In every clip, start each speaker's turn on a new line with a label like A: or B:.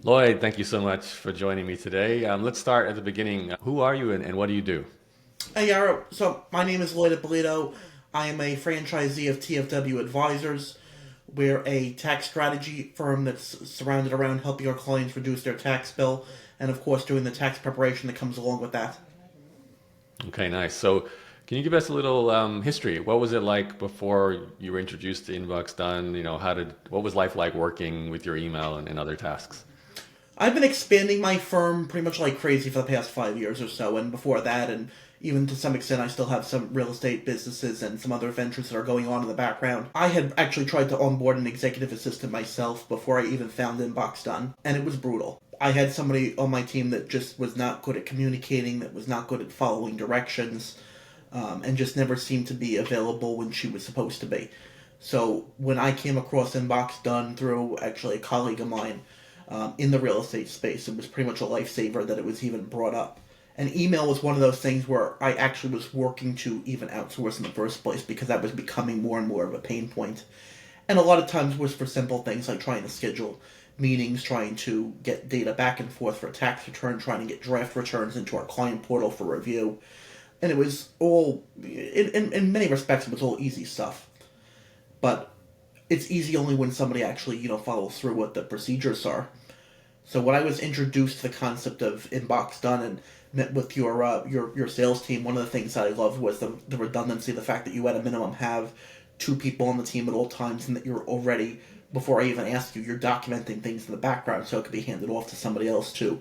A: Lloyd, thank you so much for joining me today. Let's start at the beginning. Who are you and what do you do?
B: Hey, Yara. So, my name is Lloyd Ippolito. I am a franchisee of TFW Advisors. We're a tax strategy firm that's surrounded around helping our clients reduce their tax bill and, of course, doing the tax preparation that comes along with that.
A: Okay, nice. So, can you give us a little history? What was it like before you were introduced to InboxDone? What was life like working with your email and other tasks?
B: I've been expanding my firm pretty much like crazy for the past 5 years or so, and before that, and even to some extent, I still have some real estate businesses and some other ventures that are going on in the background. I had actually tried to onboard an executive assistant myself before I even found Inbox Done, and it was brutal. I had somebody on my team that just was not good at communicating, that was not good at following directions, and just never seemed to be available when she was supposed to be. So when I came across Inbox Done through actually a colleague of mine in the real estate space, it was pretty much a lifesaver that it was even brought up. And email was one of those things where I actually was working to even outsource in the first place because that was becoming more and more of a pain point. And a lot of times was for simple things like trying to schedule meetings, trying to get data back and forth for a tax return, trying to get draft returns into our client portal for review. And it was all, in many respects, it was all easy stuff. But it's easy only when somebody actually, follows through what the procedures are. So when I was introduced to the concept of inbox done and met with your sales team, one of the things that I loved was the redundancy, the fact that you at a minimum have two people on the team at all times, and that you're already, before I even ask you, you're documenting things in the background so it could be handed off to somebody else to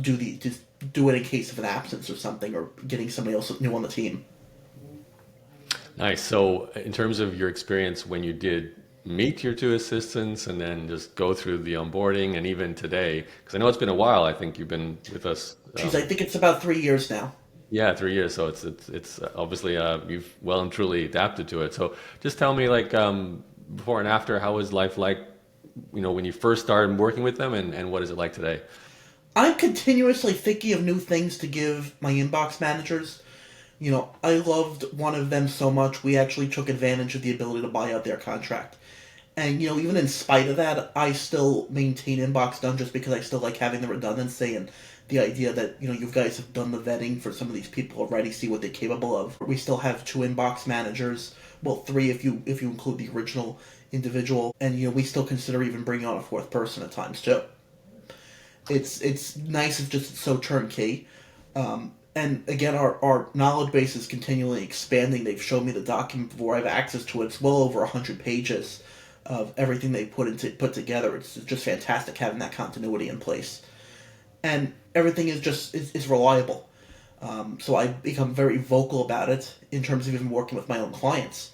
B: do it in case of an absence or something, or getting somebody else new on the team.
A: Nice. So, in terms of your experience when you did meet your two assistants and then just go through the onboarding and even today, because I know it's been a while, I think you've been with us,
B: Geez, I think it's about 3 years now.
A: yeah, 3 years. So it's obviously you've well and truly adapted to it. So just tell me like before and after, how was life like, when you first started working with them and what is it like today?
B: I'm continuously thinking of new things to give my inbox managers. I loved one of them so much, we actually took advantage of the ability to buy out their contract. And, even in spite of that, I still maintain Inbox Done just because I still like having the redundancy and the idea that, you guys have done the vetting for some of these people already, see what they're capable of. We still have two inbox managers, well, three if you include the original individual, and, we still consider even bringing on a fourth person at times, too. It's nice, it's just so turnkey. And again, our knowledge base is continually expanding. They've shown me the document before I have access to it. It's well over 100 pages of everything they put together. It's just fantastic having that continuity in place, and everything is reliable. So I become very vocal about it in terms of even working with my own clients.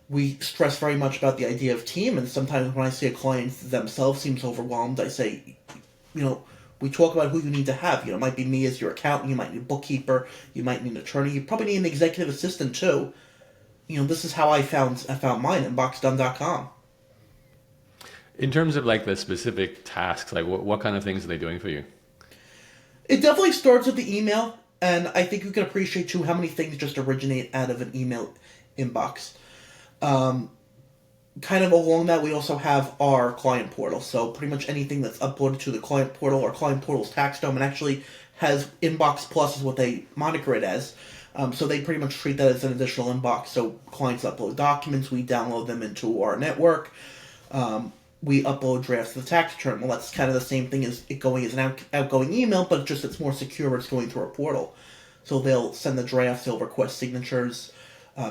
B: We stress very much about the idea of team, and sometimes when I see a client themselves seems overwhelmed, I say, you know, we talk about who you need to have. It might be me as your accountant, you might need a bookkeeper, you might need an attorney, you probably need an executive assistant too. This is how I found mine in boxdone.com.
A: In terms of like the specific tasks, like what kind of things are they doing for you?
B: It definitely starts with the email, and I think you can appreciate too how many things just originate out of an email inbox. Um, Kind of along that, we also have our client portal. So pretty much anything that's uploaded to the client portal, our client portal's tax dome, and actually has inbox plus is what they moniker it as. So they pretty much treat that as an additional inbox. So clients upload documents, we download them into our network. We upload drafts to the tax return. Well, that's kind of the same thing as it going as an outgoing email, but just it's more secure. It's going through a portal. So they'll send the drafts, they'll request signatures,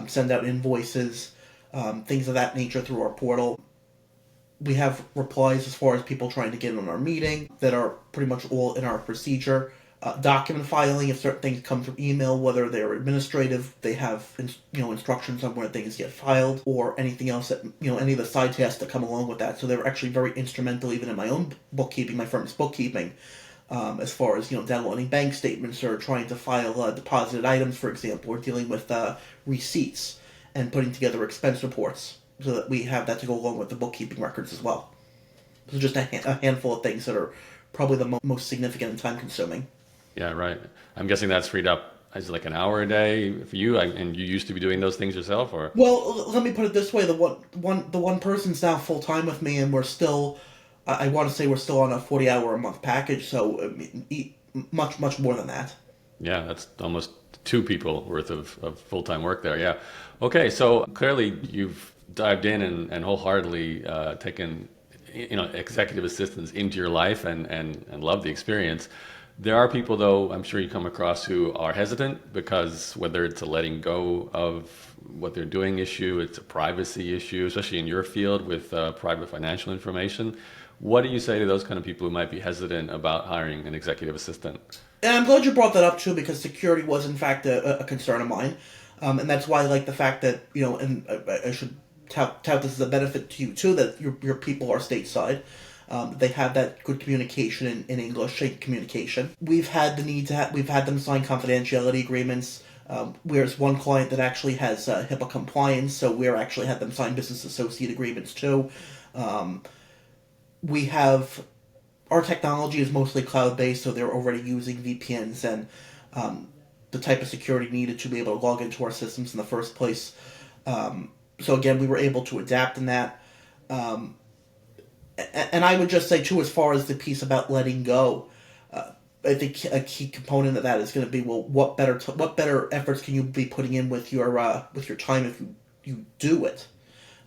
B: send out invoices, things of that nature through our portal. We have replies as far as people trying to get in on our meeting that are pretty much all in our procedure. Document filing, if certain things come through email, whether they're administrative, they have instructions on where things get filed, or anything else that any of the side tasks that come along with that. So they're actually very instrumental even in my own bookkeeping, my firm's bookkeeping, as far as downloading bank statements or trying to file deposited items, for example, or dealing with receipts and putting together expense reports so that we have that to go along with the bookkeeping records as well. So just a handful of things that are probably the most significant and time consuming.
A: Yeah, right. I'm guessing that's freed up as like an hour a day for you, and you used to be doing those things yourself, or?
B: Well, let me put it this way: the one person's now full time with me, and we're still I want to say we're still on a 40-hour a month package, so much more than that.
A: Yeah, that's almost two people worth of full-time work there. Yeah. Okay, so clearly you've dived in and wholeheartedly taken, executive assistants into your life and love the experience. There are people, though, I'm sure you come across who are hesitant because whether it's a letting go of what they're doing issue, it's a privacy issue, especially in your field with private financial information. What do you say to those kind of people who might be hesitant about hiring an executive assistant?
B: And I'm glad you brought that up too, because security was in fact a concern of mine, and that's why I like the fact that and I should tout this as a benefit to you too, that your people are stateside. They have that good communication in English communication. We've had the need to we've had them sign confidentiality agreements. Whereas one client that actually has HIPAA compliance, so we're actually had them sign business associate agreements too. We have our technology is mostly cloud-based, so they're already using VPNs and the type of security needed to be able to log into our systems in the first place. So again, we were able to adapt in that. And I would just say, too, as far as the piece about letting go, I think a key component of that is going to be, well, what better efforts can you be putting in with your time if you do it,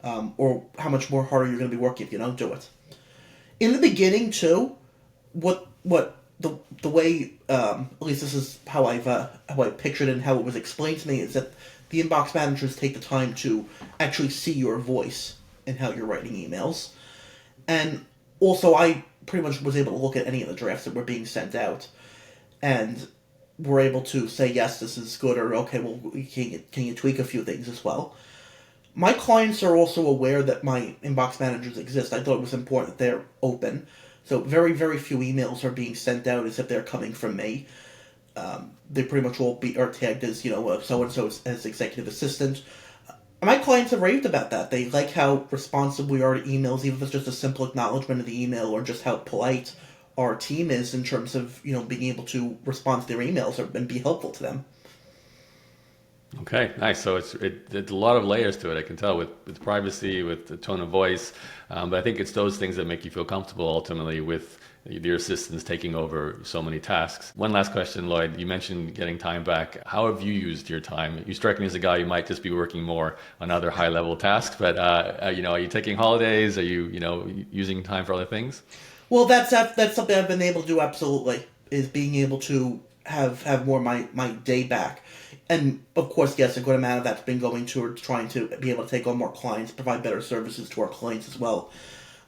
B: or how much more harder you're going to be working if you don't do it. In the beginning, too, what the way at least this is how I pictured it and how it was explained to me is that the inbox managers take the time to actually see your voice and how you're writing emails, and also I pretty much was able to look at any of the drafts that were being sent out, and were able to say yes, this is good, or okay, well, can you tweak a few things as well. My clients are also aware that my inbox managers exist. I thought it was important that they're open. So very, very few emails are being sent out as if they're coming from me. They pretty much all are tagged as, so-and-so as executive assistant. My clients have raved about that. They like how responsive we are to emails, even if it's just a simple acknowledgement of the email, or just how polite our team is in terms of, being able to respond to their emails and be helpful to them.
A: Okay, nice. So it's a lot of layers to it. I can tell with privacy, with the tone of voice, but I think it's those things that make you feel comfortable ultimately with your assistants taking over so many tasks. One last question, Lloyd. You mentioned getting time back. How have you used your time? You strike me as a guy who might just be working more on other high-level tasks, but are you taking holidays? Are you using time for other things?
B: Well, that's something I've been able to do. Absolutely, is being able to have more my day back. And, of course, yes, a good amount of that's been going towards trying to be able to take on more clients, provide better services to our clients as well.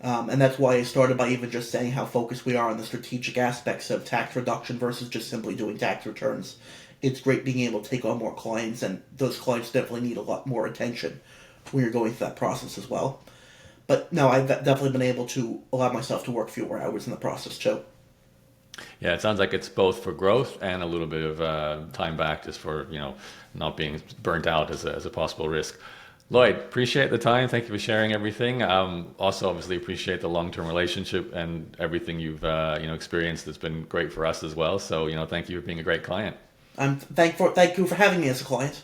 B: And that's why I started by even just saying how focused we are on the strategic aspects of tax reduction versus just simply doing tax returns. It's great being able to take on more clients, and those clients definitely need a lot more attention when you're going through that process as well. But, no, I've definitely been able to allow myself to work fewer hours in the process, too.
A: Yeah, it sounds like it's both for growth and a little bit of time back just for, not being burnt out as a possible risk. Lloyd, appreciate the time. Thank you for sharing everything. Also, obviously, appreciate the long-term relationship and everything you've, experienced. It's been great for us as well. So, thank you for being a great client.
B: Thank you for having me as a client.